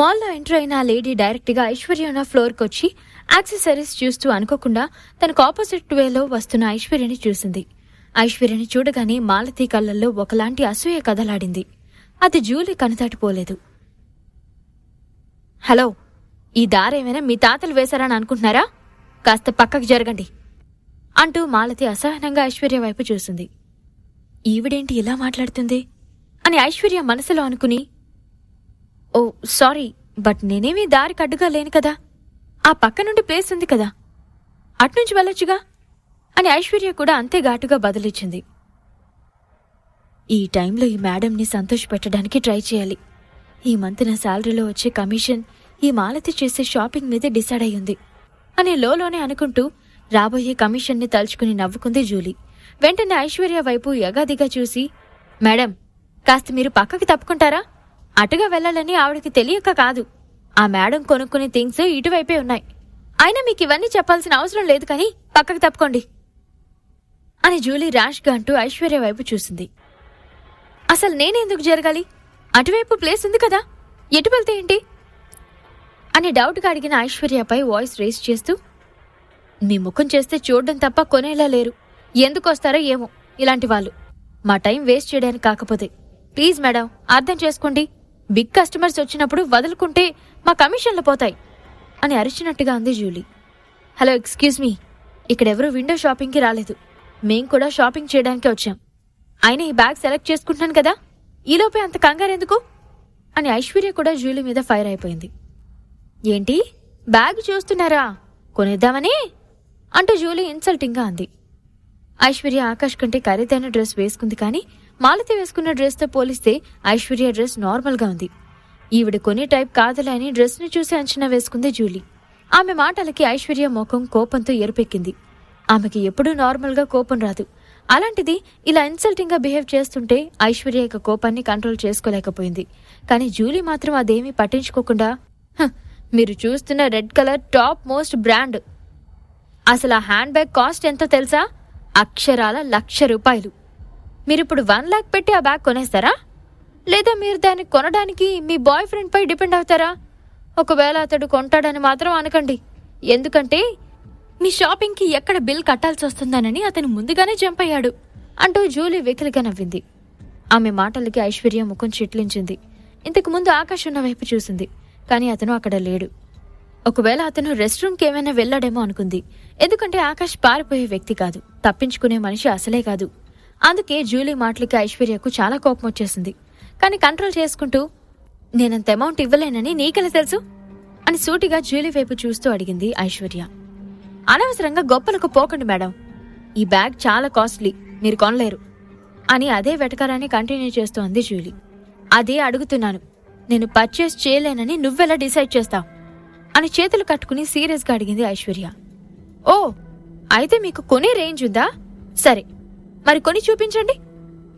మాల్లో ఎంటర్ అయిన ఆ లేడీ డైరెక్ట్గా ఐశ్వర్య ఉన్న ఫ్లోర్కి వచ్చి యాక్సెసరీస్ చూస్తూ అనుకోకుండా తనకు ఆపోజిట్ వేలో వస్తున్న ఐశ్వర్యని చూసింది. ఐశ్వర్యని చూడగానే మాలతి కళ్ళల్లో ఒకలాంటి అసూయ కదలాడింది. అది జూలీ కనుదాటిపోలేదు. హలో, ఈ దారేమైనా మీ తాతలు వేశారని అనుకుంటున్నారా? కాస్త పక్కకు జరగండి అంటూ మాలతి అసహనంగా ఐశ్వర్య వైపు చూసింది. ఈవిడేంటి ఇలా మాట్లాడుతుంది అని ఐశ్వర్య మనసులో అనుకుని, ఓ సారీ, బట్ నేనేమీ దారికి అడ్డుగా లేను కదా, ఆ పక్క నుండి ప్లేస్ ఉంది కదా, అట్నుంచి వెళ్ళొచ్చుగా అని ఐశ్వర్య కూడా అంతే ఘాటుగా బదులిచ్చింది. ఈ టైంలో ఈ మేడంని సంతోషపెట్టడానికి ట్రై చేయాలి. ఈ మంత్ నా శాలరీలో వచ్చే కమిషన్ ఈ మాలతి చేసే షాపింగ్ మీద డిసైడ్ అయ్యింది అని లోలోనే అనుకుంటూ రాబోయే కమిషన్ని తలుచుకుని నవ్వుకుంది జూలీ. వెంటనే ఐశ్వర్య వైపు యగాదిగా చూసి, మేడం, కాస్త మీరు పక్కకి తప్పుకుంటారా? అటుగా వెళ్లాలని ఆవిడకి తెలియక కాదు. ఆ మేడం కొనుక్కునే థింగ్స్ ఇటువైపే ఉన్నాయి. అయినా మీకు ఇవన్నీ చెప్పాల్సిన అవసరం లేదు, కానీ పక్కకి తప్పుకోండి అని జూలీ ర్యాష్గా అంటూ ఐశ్వర్య వైపు చూసింది. అసలు నేనెందుకు జరగాలి? అటువైపు ప్లేస్ ఉంది కదా, ఎటు వెళ్తే ఏంటి అని డౌట్గా అడిగిన ఐశ్వర్యపై వాయిస్ రేస్ చేస్తూ, మీ ముఖం చేస్తే చూడడం తప్ప కొనేలా లేరు. ఎందుకొస్తారో ఏమో ఇలాంటి వాళ్ళు. మా టైం వేస్ట్ చేయడానికి కాకపోతే ప్లీజ్ మేడం అర్థం చేసుకోండి. బిగ్ కస్టమర్స్ వచ్చినప్పుడు వదులుకుంటే మా కమిషన్లు పోతాయి అని అరిచినట్టుగా అంది జూలీ. హలో, ఎక్స్క్యూజ్ మీ, ఇక్కడెవరూ విండో షాపింగ్కి రాలేదు. మేం కూడా షాపింగ్ చేయడానికే వచ్చాం. అయినా ఈ బ్యాగ్ సెలెక్ట్ చేసుకుంటున్నాను కదా, ఈలోపే అంత కంగారెందుకు అని ఐశ్వర్య కూడా జూలీ మీద ఫైర్ అయిపోయింది. ఏంటి, బ్యాగ్ చూస్తున్నారా, కొనేద్దామని అంటూ జూలీ ఇన్సల్టింగ్గా అంది. ఐశ్వర్య ఆకాష్ కంటే ఖరీదైన డ్రెస్ వేసుకుంది, కానీ మాలతి వేసుకున్న డ్రెస్తో పోలిస్తే ఐశ్వర్య డ్రెస్ నార్మల్గా ఉంది. ఈవిడ కొనే టైప్ కాదులే అని డ్రెస్ని చూసి అంచనా వేసుకుంది జూలీ. ఆమె మాటలకి ఐశ్వర్య ముఖం కోపంతో ఎరుపెక్కింది. ఆమెకి ఎప్పుడూ నార్మల్గా కోపం రాదు. అలాంటిది ఇలా ఇన్సల్టింగ్గా బిహేవ్ చేస్తుంటే ఐశ్వర్య ఇక కోపాన్ని కంట్రోల్ చేసుకోలేకపోయింది. కానీ జూలీ మాత్రం అదేమీ పట్టించుకోకుండా, మీరు చూస్తున్న red colour top most brand. అసలు ఆ హ్యాండ్ బ్యాగ్ కాస్ట్ ఎంతో తెలుసా? అక్షరాల ₹1,00,000. మీరిప్పుడు 1 lakh పెట్టి ఆ బ్యాగ్ కొనేస్తారా? లేదా మీరు దాన్ని కొనడానికి మీ బాయ్ ఫ్రెండ్ పై డిపెండ్ అవుతారా? ఒకవేళ అతడు కొంటాడని మాత్రం అనకండి, ఎందుకంటే మీ షాపింగ్కి ఎక్కడ బిల్ కట్టాల్సి వస్తుందనని అతను ముందుగానే జంప్ అయ్యాడు అంటూ జూలీ వెకిలిగా నవ్వింది. ఆమె మాటలకి ఐశ్వర్య ముఖం చిట్లించింది. ఇంతకు ముందు ఆకాష్ ఉన్న వైపు చూసింది, కానీ అతను అక్కడ లేడు. ఒకవేళ అతను రెస్ట్ రూమ్కి ఏమైనా వెళ్లాడేమో అనుకుంది. ఎందుకంటే ఆకాష్ పారిపోయే వ్యక్తి కాదు, తప్పించుకునే మనిషి అసలే కాదు. అందుకే జూలీ మాటలకి ఐశ్వర్యకు చాలా కోపం వచ్చేసింది. కానీ కంట్రోల్ చేసుకుంటూ, నేనంత అమౌంట్ ఇవ్వలేనని నీకెలా తెలుసు అని సూటిగా జూలీ వైపు చూస్తూ అడిగింది ఐశ్వర్య. అనవసరంగా గొప్పలకు పోకండి మేడం, ఈ బ్యాగ్ చాలా కాస్ట్లీ, మీరు కొనలేరు అని అదే వెటకారాన్ని కంటిన్యూ చేస్తూ అంది జూలీ. అదే అడుగుతున్నాను, నేను పర్చేస్ చేయలేనని నువ్వెలా డిసైడ్ చేస్తావు అని చేతులు కట్టుకుని సీరియస్గా అడిగింది ఐశ్వర్య. ఓ, అయితే మీకు కొనే రేంజ్ ఉందా? సరే, మరి కొని చూపించండి.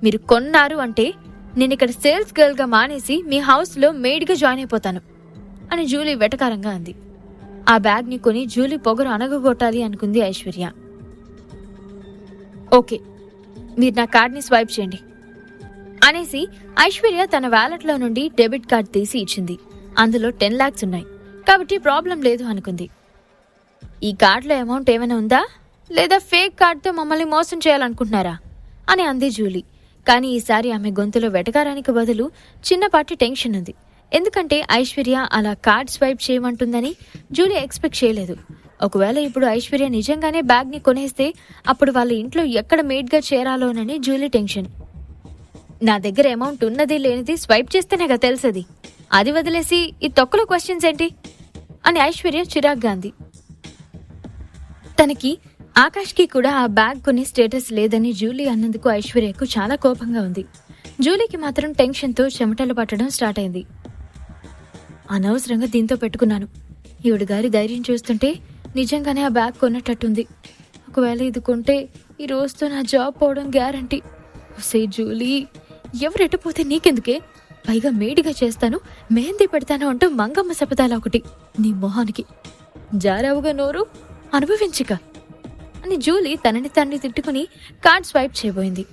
మీరు కొన్నారు అంటే నేను ఇక్కడ సేల్స్ గర్ల్గా మానేసి మీ హౌస్లో మెయిడ్గా జాయిన్ అయిపోతాను అని జూలీ వెటకారంగా అంది. ఆ బ్యాగ్ని కొని జూలీ పొగరు అనగగొట్టాలి అనుకుంది ఐశ్వర్య. ఓకే, మీరు నా కార్డ్ని స్వైప్ చేయండి అనేసి ఐశ్వర్య తన వ్యాలెట్లో నుండి డెబిట్ కార్డ్ తీసి ఇచ్చింది. అందులో 10 lakhs ఉన్నాయి కాబట్టి ప్రాబ్లం లేదు అనుకుంది. ఈ కార్డులో అమౌంట్ ఏమైనా ఉందా, లేదా ఫేక్ కార్డుతో మమ్మల్ని మోసం చేయాలనుకుంటున్నారా అని అంది జూలీ. కానీ ఈసారి ఆమె గొంతులో వెటకారానికి బదులు చిన్నపాటి టెన్షన్ ఉంది. ఎందుకంటే ఐశ్వర్య అలా కార్డ్ స్వైప్ చేయమంటుందని జూలీ ఎక్స్పెక్ట్ చేయలేదు. ఒకవేళ ఇప్పుడు ఐశ్వర్య నిజంగానే బ్యాగ్ని కొనేస్తే అప్పుడు వాళ్ళ ఇంట్లో ఎక్కడ మేడ్గా చేరాలోనని జూలీ టెన్షన్. నా దగ్గర అమౌంట్ ఉన్నది లేనిది స్వైప్ చేస్తేనేగా తెలిసేది, అది వదిలేసి ఈ తొక్కలో క్వశ్చన్స్ ఏంటి అని ఐశ్వర్య చిరాగ్గా అంది. తనకి ఆకాష్కి కూడా ఆ బ్యాగ్ కొనే స్టేటస్ లేదని జూలీ అన్నందుకు ఐశ్వర్యకు చాలా కోపంగా ఉంది. జూలీకి మాత్రం టెన్షన్తో చెమటలు పట్టడం స్టార్ట్ అయింది. అనవసరంగా దీంతో పెట్టుకున్నాను. ఈవిడ గారి ధైర్యం చూస్తుంటే నిజంగానే ఆ బ్యాగ్ కొన్నట్టుంది. ఒకవేళ ఇది కొంటే ఈ రోజుతో నా జాబ్ పోవడం గ్యారంటీ. సే జూలీ, ఎవరెట్టుపోతే నీకెందుకే, పైగా మేడిగా చేస్తాను, మెహందీ పెడతాను అంటూ మంగమ్మ శపథాల ఒకటి నీ మొహానికి. జారావుగా నోరు, అనుభవించిక అని జూలీ తనని తండ్రి తిట్టుకుని కార్డ్ స్వైప్ చేయబోయింది.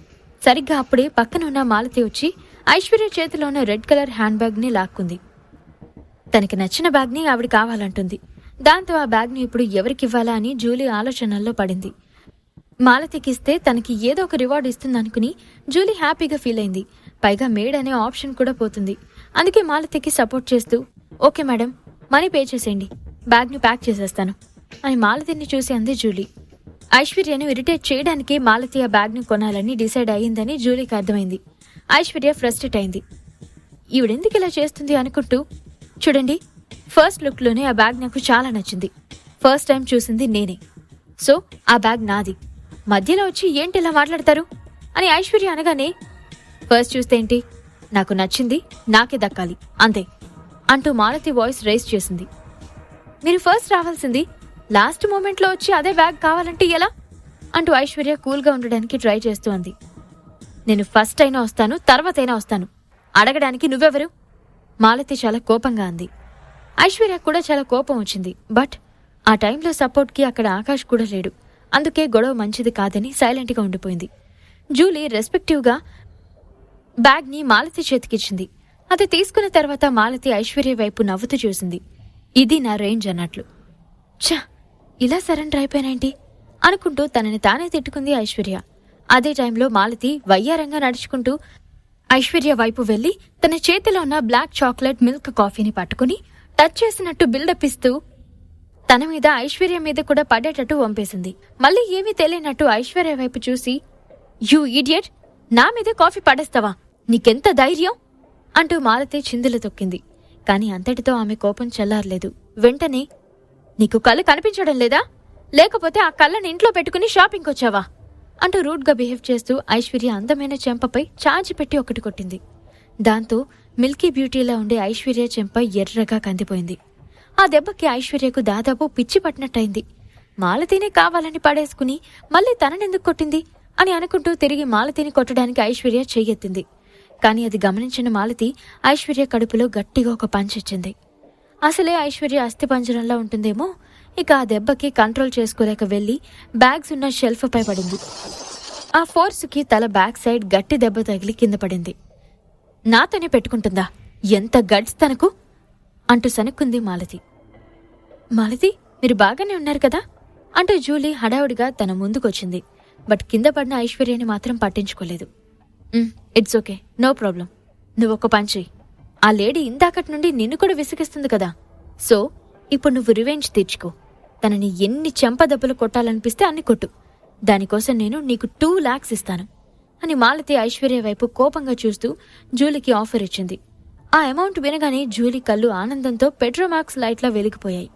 సరిగ్గా అప్పుడే పక్కనున్న మాలతి వచ్చి ఐశ్వర్య చేతిలో ఉన్న రెడ్ కలర్ హ్యాండ్ బ్యాగ్ని లాక్కుంది. తనకి నచ్చిన బ్యాగ్ని ఆవిడ కావాలంటుంది. దాంతో ఆ బ్యాగ్ని ఇప్పుడు ఎవరికివ్వాలా అని జూలీ ఆలోచనల్లో పడింది. మాలతికిస్తే తనకి ఏదో ఒక రివార్డ్ ఇస్తుందనుకుని జూలీ హ్యాపీగా ఫీల్ అయింది. పైగా మేడ్ అనే ఆప్షన్ కూడా పోతుంది. అందుకే మాలతికి సపోర్ట్ చేస్తూ, ఓకే మేడం, మనీ పే చేసేయండి, బ్యాగ్ని ప్యాక్ చేసేస్తాను అని మాలతిని చూసి అంది జూలీ. ఐశ్వర్యను ఇరిటేట్ చేయడానికి మాలతి ఆ బ్యాగ్ని కొనాలని డిసైడ్ అయ్యిందని జూలీకి అర్థమైంది. ఐశ్వర్య ఫ్రస్ట్రేట్ అయింది. ఈవిడెందుకు ఇలా చేస్తుంది అనుకుంటూ, చూడండి, ఫస్ట్ లుక్లోనే ఆ బ్యాగ్ నాకు చాలా నచ్చింది. ఫస్ట్ టైం చూసింది నేనే, సో ఆ బ్యాగ్ నాది. మధ్యలో వచ్చి ఏంటి ఇలా మాట్లాడతారు అని ఐశ్వర్య అనగానే, ఫస్ట్ చూస్తే ఏంటి, నాకు నచ్చింది నాకే దక్కాలి అంతే అంటూ మాలతి వాయిస్ రైజ్ చేసింది. మీరు ఫస్ట్ రావాల్సింది, లాస్ట్ మూమెంట్లో వచ్చి అదే బ్యాగ్ కావాలంటే ఎలా అంటూ ఐశ్వర్య కూల్గా ఉండడానికి ట్రై చేస్తూ అంది. నేను ఫస్ట్ అయినా వస్తాను, తర్వాతైనా వస్తాను, అడగడానికి నువ్వెవరు? మాలతి చాలా కోపంగా అంది. ఐశ్వర్య కూడా చాలా కోపం వచ్చింది. బట్ ఆ టైంలో సపోర్ట్కి అక్కడ ఆకాష్ కూడా లేడు. అందుకే గొడవ మంచిది కాదని సైలెంట్గా ఉండిపోయింది. జూలీ రెస్పెక్టివ్గా బ్యాగ్ని మాలతి చేతికిచ్చింది. అది తీసుకున్న తర్వాత మాలతి ఐశ్వర్య వైపు నవ్వుతూ చూసింది. ఇది నా రేంజ్ అన్నట్లు. ఛా, ఇలా సరెండర్ అయిపోయినేంటి అనుకుంటూ తనని తానే తిట్టుకుంది ఐశ్వర్య. అదే టైంలో మాలతి వయ్యారంగా నడుచుకుంటూ ఐశ్వర్య వైపు వెళ్లి తన చేతిలో ఉన్న బ్లాక్ చాక్లెట్ మిల్క్ కాఫీని పట్టుకుని టచ్ చేసినట్టు బిల్డప్ ఇస్తూ తన మీద ఐశ్వర్య మీద కూడా పడేటట్టు వంపేసింది. మళ్ళీ ఏమీ తెలియనట్టు ఐశ్వర్య వైపు చూసి, యూ ఇడియట్, నా మీదే కాఫీ పడేస్తావా, నీకెంత ధైర్యం అంటూ మాలతి చిందులు తొక్కింది. కాని అంతటితో ఆమె కోపం చల్లారలేదు. వెంటనే, నీకు కళ్ళు కనిపించడం లేదా, లేకపోతే ఆ కళ్ళని ఇంట్లో పెట్టుకుని షాపింగ్కి వచ్చావా అంటూ రూడ్గా బిహేవ్ చేస్తూ ఐశ్వర్య అందమైన చెంపపై చాచి పెట్టి ఒకటి కొట్టింది. దాంతో మిల్కీ బ్యూటీలా ఉండే ఐశ్వర్య చెంప ఎర్రగా కందిపోయింది. ఆ దెబ్బకి ఐశ్వర్యకు దాదాపు పిచ్చి పట్టినట్టయింది. మాలతిని కావాలని పడేసుకుని మళ్ళీ తననెందుకు కొట్టింది అని అనుకుంటూ తిరిగి మాలతిని కొట్టడానికి ఐశ్వర్య చెయ్యెత్తింది. కాని అది గమనించిన మాలతి ఐశ్వర్య కడుపులో గట్టిగా ఒక పంచ్ ఇచ్చింది. అసలే ఐశ్వర్య అస్థిపంజరంలా ఉంటుందేమో. ఇక ఆ దెబ్బకి కంట్రోల్ చేసుకోలేక వెళ్లి బ్యాగ్స్ ఉన్న షెల్ఫ్ పై పడింది. ఆ ఫోర్స్కి తల బ్యాక్ సైడ్ గట్టి దెబ్బ తగిలి కింద పడింది. నాతోనే పెట్టుకుంటుందా, ఎంత గడ్స్ తనకు అంటూ సనుక్కుంది మాలతి. మాలతి, మీరు బాగానే ఉన్నారు కదా అంటూ జూలీ హడావుడిగా తన ముందుకొచ్చింది. బట్ కింద పడిన ఐశ్వర్యని మాత్రం పట్టించుకోలేదు. ఇట్స్ ఓకే, నో ప్రాబ్లం, నువ్వొక్క పని చెయ్యి. ఆ లేడీ ఇందాకటి నుండి నిన్ను కూడా విసిగిస్తుంది కదా, సో ఇప్పుడు నువ్వు రివెంజ్ తీర్చుకో. తనని ఎన్ని చెంపదెబ్బలు కొట్టాలనిపిస్తే అన్ని కొట్టు, దానికోసం నేను నీకు 2 lakhs ఇస్తాను అని మాలతి ఐశ్వర్య వైపు కోపంగా చూస్తూ జూలీకి ఆఫర్ ఇచ్చింది. ఆ అమౌంట్ వినగానే జూలీ కళ్ళు ఆనందంతో పెట్రోమాక్స్ లైట్లా వెలిగిపోయాయి.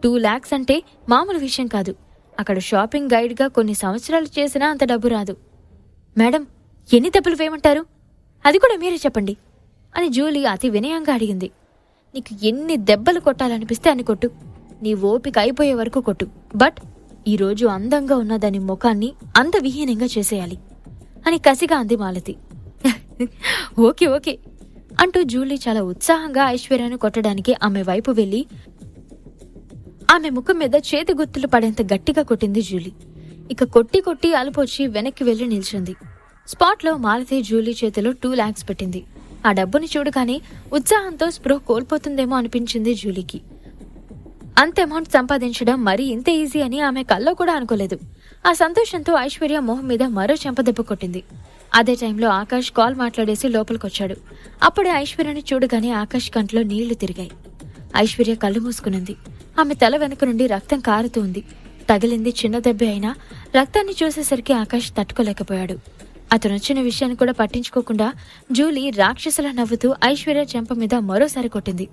2 lakhs అంటే మామూలు విషయం కాదు. అక్కడ షాపింగ్ గైడ్గా కొన్ని సంవత్సరాలు చేసినా అంత డబ్బు రాదు. మేడం, ఎన్ని దెబ్బలు వేయమంటారు, అది కూడా మీరే చెప్పండి అని జూలీ అతి వినయంగా అడిగింది. నీకు ఎన్ని దెబ్బలు కొట్టాలనిపిస్తే అన్ని కొట్టు, నీ ఓపిక అయిపోయే వరకు కొట్టు. బట్ ఈరోజు అందంగా ఉన్న దాని ముఖాన్ని అందవిహీనంగా చేసేయాలి అని కసిగా అంది మాలతి. ఓకే ఓకే అంటూ జూలీ చాలా ఉత్సాహంగా ఐశ్వర్యను కొట్టడానికి ఆమె వైపు వెళ్లి ఆమె ముఖం మీద చేతి గుర్తులు పడేంత గట్టిగా కొట్టింది జూలీ. ఇక కొట్టి కొట్టి అలుపొచ్చి వెనక్కి వెళ్లి నిల్చుంది. స్పాట్లో మాలతి జూలీ చేతిలో 2 lakhs పెట్టింది. ఆ డబ్బుని చూడగానే ఉత్సాహంతో స్పృహ కోల్పోతుందేమో అనిపించింది జూలీకి. అంత అమౌంట్ సంపాదించడం మరీ ఇంత ఈజీ అని ఆమె కల్లో కూడా అనుకోలేదు. ఆ సంతోషంతో ఐశ్వర్య మొహం మీద మరో చెంపదెబ్బ కొట్టింది. అదే టైంలో ఆకాష్ కాల్ మాట్లాడేసి లోపలికొచ్చాడు. అప్పుడే ఐశ్వర్యని చూడగానే ఆకాష్ కంట్లో నీళ్లు తిరిగాయి. ఐశ్వర్య కళ్ళు మూసుకునింది. ఆమె తల వెనుక నుండి రక్తం కారుతూ ఉంది. తగిలింది చిన్న దెబ్బ అయినా రక్తాన్ని చూసేసరికి ఆకాష్ తట్టుకోలేకపోయాడు. అతనొచ్చిన విషయాన్ని కూడా పట్టించుకోకుండా జూలీ రాక్షసులా నవ్వుతూ ఐశ్వర్య చెంప మీద మరోసారి కొట్టింది.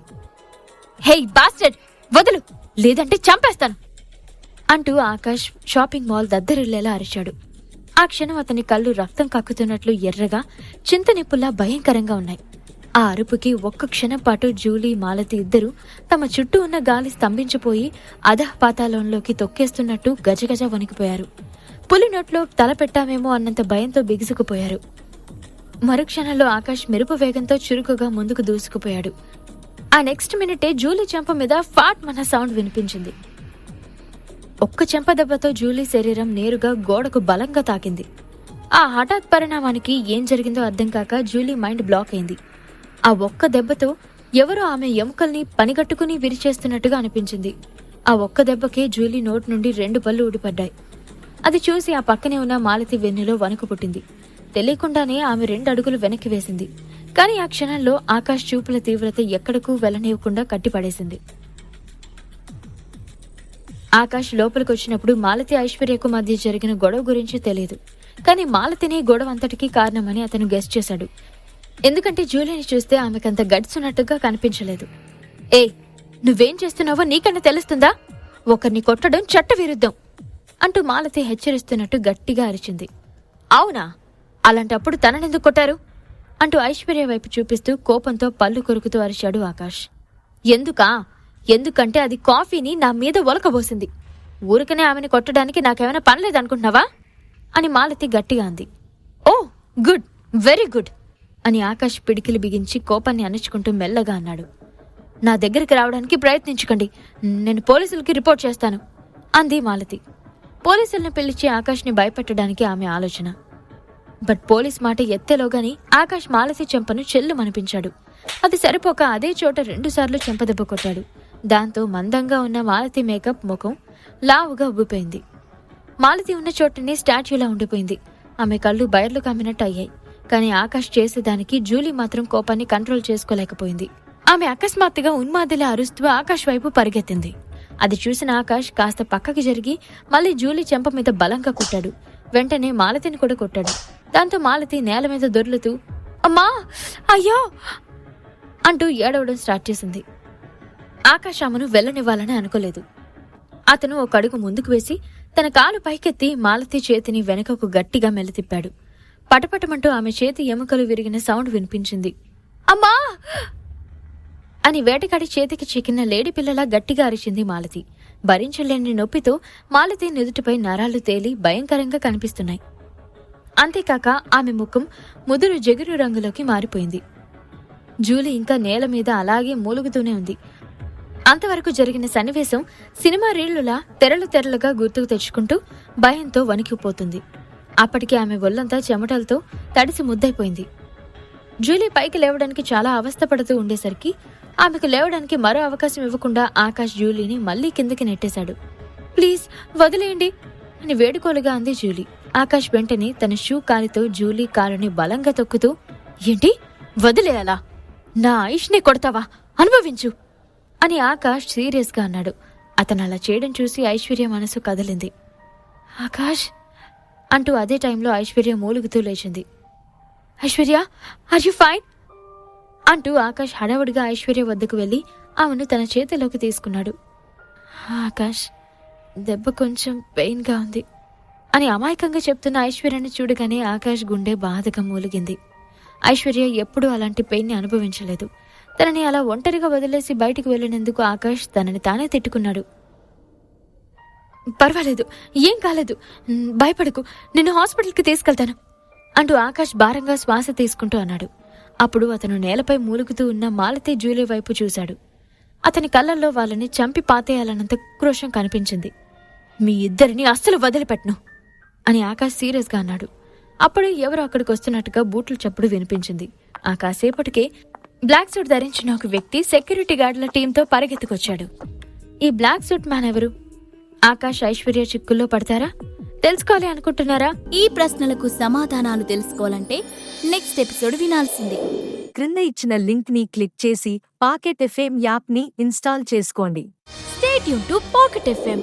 హేయ్ బాస్టర్డ్, వదులు, లేదంటే చంపేస్తాను అంటూ ఆకాష్ షాపింగ్ మాల్ దద్దరిల్లేలా అరిచాడు. ఆ క్షణం అతని కళ్ళు రక్తం కక్కుతున్నట్లు ఎర్రగా చింతనిప్పుల్లా భయంకరంగా ఉన్నాయి. ఆ అరుపుకి ఒక్క క్షణం పాటు జూలీ, మాలతి ఇద్దరూ తమ చుట్టూ ఉన్న గాలి స్తంభించిపోయి అధఃపాతాళంలోకి తొక్కేస్తున్నట్టు గజగజ వణికిపోయారు. పులి నోట్లో తల పెట్టామేమో అన్నంత భయంతో బిగుసుకుపోయారు. మరుక్షణంలో ఆకాష్ మెరుపు వేగంతో చురుకుగా ముందుకు దూసుకుపోయాడు. ఆ నెక్స్ట్ మినిటే జూలీ చెంప మీద ఫాట్ మన సౌండ్ వినిపించింది. ఒక్క చెంప దెబ్బతో జూలీ శరీరం నేరుగా గోడకు బలంగా తాకింది. ఆ హఠాత్ పరిణామానికి ఏం జరిగిందో అర్థం కాక జూలీ మైండ్ బ్లాక్ అయింది. ఆ ఒక్క దెబ్బతో ఎవరో ఆమె ఎముకల్ని పనిగట్టుకుని విరిచేస్తున్నట్టుగా అనిపించింది. ఆ ఒక్క దెబ్బకే జూలీ నోటి నుండి 2 పళ్ళు ఊడిపడ్డాయి. అది చూసి ఆ పక్కనే ఉన్న మాలతి వెన్నులో వణుకు పుట్టింది. తెలియకుండానే ఆమె 2 అడుగులు వెనక్కి వేసింది. కానీ ఆ క్షణంలో ఆకాష్ చూపుల తీవ్రత ఎక్కడకు వెళ్లనివ్వకుండా కట్టిపడేసింది. ఆకాష్ లోపలికొచ్చినప్పుడు మాలతి ఐశ్వర్యకు మధ్య జరిగిన గొడవ గురించి తెలియదు. కానీ మాలతిని గొడవ అంతటికీ కారణమని అతను గెస్ చేశాడు. ఎందుకంటే జూలీని చూస్తే ఆమెకంత గడుచున్నట్టుగా కనిపించలేదు. ఏ, నువ్వేం చేస్తున్నావో నీకన్నా తెలుస్తుందా? ఒకరిని కొట్టడం చట్టవిరుద్ధం అంటూ మాలతి హెచ్చరిస్తున్నట్టు గట్టిగా అరిచింది. అవునా? అలాంటప్పుడు తననెందుకు కొట్టారు అంటూ ఐశ్వర్య వైపు చూపిస్తూ కోపంతో పళ్ళు కొరుకుతూ అరిచాడు ఆకాష్. ఎందుకంటే అది కాఫీని నా మీద ఒలకబోసింది. ఊరికనే ఆమెను కొట్టడానికి నాకేమైనా పనిలేదనుకుంటున్నావా అని మాలతి గట్టిగా అంది. ఓ గుడ్, వెరీ గుడ్ అని ఆకాష్ పిడికిలి బిగించి కోపాన్ని అణుచుకుంటూ మెల్లగా అన్నాడు. నా దగ్గరికి రావడానికి ప్రయత్నించకండి, నేను పోలీసులకి రిపోర్ట్ చేస్తాను అంది మాలతి. పోలీసులను పిలిచి ఆకాష్ని భయపెట్టడానికి ఆమె ఆలోచన. బట్ పోలీస్ మాట ఎత్తేలోగాని ఆకాష్ మాలతి చెంపను చెల్లుమనిపించాడు. అది సరిపోక అదే చోట 2 సార్లు చెంపదెబ్బ కొట్టాడు. దాంతో మందంగా ఉన్న మాలతి మేకప్ ముఖం లావుగా ఉబ్బిపోయింది. మాలతి ఉన్న చోటనే స్టాచ్యూలా ఉండిపోయింది. ఆమె కళ్ళు బయర్లు కమ్మినట్టు అయ్యాయి. కానీ ఆకాష్ చేసేదానికి జూలీ మాత్రం కోపాన్ని కంట్రోల్ చేసుకోలేకపోయింది. ఆమె అకస్మాత్తుగా ఉన్మాదిలా అరుస్తూ ఆకాష్ వైపు పరిగెత్తింది. అది చూసిన ఆకాష్ కాస్త పక్కకి జరిగి మళ్లీ జూలీ చెంప మీద బలంగా కొట్టాడు. వెంటనే మాలతిని కూడా కొట్టాడు. దాంతో మాలతి నేల మీద దొర్లుతూ అమ్మా, అయ్యో అంటూ ఏడవడం స్టార్ట్ చేసింది. ఆకాష్ ఆమెను వెళ్లనివ్వాలని అనుకోలేదు. అతను ఒక అడుగు ముందుకు వేసి తన కాలు పైకెత్తి మాలతి చేతిని వెనుకకు గట్టిగా మెల్లతిప్పాడు. పటపటమంటూ ఆమె చేతి ఎముకలు విరిగిన సౌండ్ వినిపించింది. అమ్మా అని వేటగాడి చేతికి చిక్కిన లేడి పిల్లలా గట్టిగా అరిచింది మాలతి. భరించలేని నొప్పితో మాలతి నుదుటిపై నరాలు తేలి భయంకరంగా కనిపిస్తున్నాయి. అంతేకాక ఆమె ముఖం ముదురు జగురు రంగులోకి మారిపోయింది. జూలీ ఇంకా నేల మీద అలాగే మూలుగుతూనే ఉంది. అంతవరకు జరిగిన సన్నివేశం సినిమా రీళ్లులా తెరలుగా గుర్తుకు తెచ్చుకుంటూ భయంతో వణికిపోతుంది. అప్పటికి ఆమె ఒళ్లంతా చెమటలతో తడిసి ముద్దైపోయింది. జూలీ పైకి లేవడానికి చాలా అవస్థపడుతూ ఉండేసరికి ఆమెకు లేవడానికి మరో అవకాశం ఇవ్వకుండా ఆకాష్ జూలీని మళ్లీ కిందకి నెట్టేశాడు. ప్లీజ్ వదిలేయండి అని వేడుకోలుగా అంది జూలీ. ఆకాష్ వెంటనే తన షూ కాలితో జూలీ కాలుని బలంగా తొక్కుతూ, ఏంటి వదిలేయాలా? నా ఆయుష్ని కొడతావా? అనుభవించు అని ఆకాష్ సీరియస్ గా అన్నాడు. అతను అలా చేయడం చూసి ఐశ్వర్య మనసు కదిలింది. ఆకాష్ అంటూ అదే టైంలో ఐశ్వర్య మూలుగుతూ లేచింది. ఐశ్వర్య, ఆర్ యు ఫైన్ అంటూ ఆకాష్ హడావుడిగా ఐశ్వర్య వద్దకు వెళ్లి ఆమెను తన చేతిలోకి తీసుకున్నాడు. ఆకాష్, దెబ్బ కొంచెం పెయిన్ గా ఉంది అని అమాయకంగా చెప్తున్న ఐశ్వర్యని చూడగానే ఆకాష్ గుండె బాధగా మూలిగింది. ఐశ్వర్య ఎప్పుడూ అలాంటి పెయిన్ని అనుభవించలేదు. తనని అలా ఒంటరిగా వదిలేసి బయటికి వెళ్లినందుకు ఆకాష్ తనని తానే తిట్టుకున్నాడు. పర్వాలేదు, ఏం కాలేదు, భయపడకు, నిన్ను హాస్పిటల్కి తీసుకెళ్తాను అంటూ ఆకాష్ భారంగా శ్వాస తీసుకుంటూ అన్నాడు. అప్పుడు అతను నేలపై మూలుగుతూ ఉన్న మాలతి జూలీ వైపు చూశాడు. అతని కళ్ళల్లో వాళ్ళని చంపి పాతేయాలన్నంత క్రోషం కనిపించింది. మీ ఇద్దరిని అస్సలు వదిలిపెట్టను అని ఆకాష్ సీరియస్ గా అన్నాడు. అప్పుడు ఎవరో అక్కడికి వస్తున్నట్టుగా బూట్ల చప్పుడు వినిపించింది. ఆ కాసేపటికే బ్లాక్ సూట్ ధరించిన ఒక వ్యక్తి సెక్యూరిటీ గార్డుల టీంతో పరిగెత్తుకొచ్చాడు. ఈ బ్లాక్ సూట్ మ్యాన్ ఎవరు? ఆకాష్ ఐశ్వర్య చిక్కుల్లో పడతారా? తెలుసుకోవాలి అనుకుంటున్నారా? ఈ ప్రశ్నలకు సమాధానాలు తెలుసుకోవాలంటే నెక్స్ట్ ఎపిసోడ్ వినాల్సిందే. క్రింద ఇచ్చిన లింక్ ని క్లిక్ చేసి పాకెట్ ఎఫ్ఎం యాప్ ని ఇన్స్టాల్ చేసుకోండి. Stay tune to pocket FM.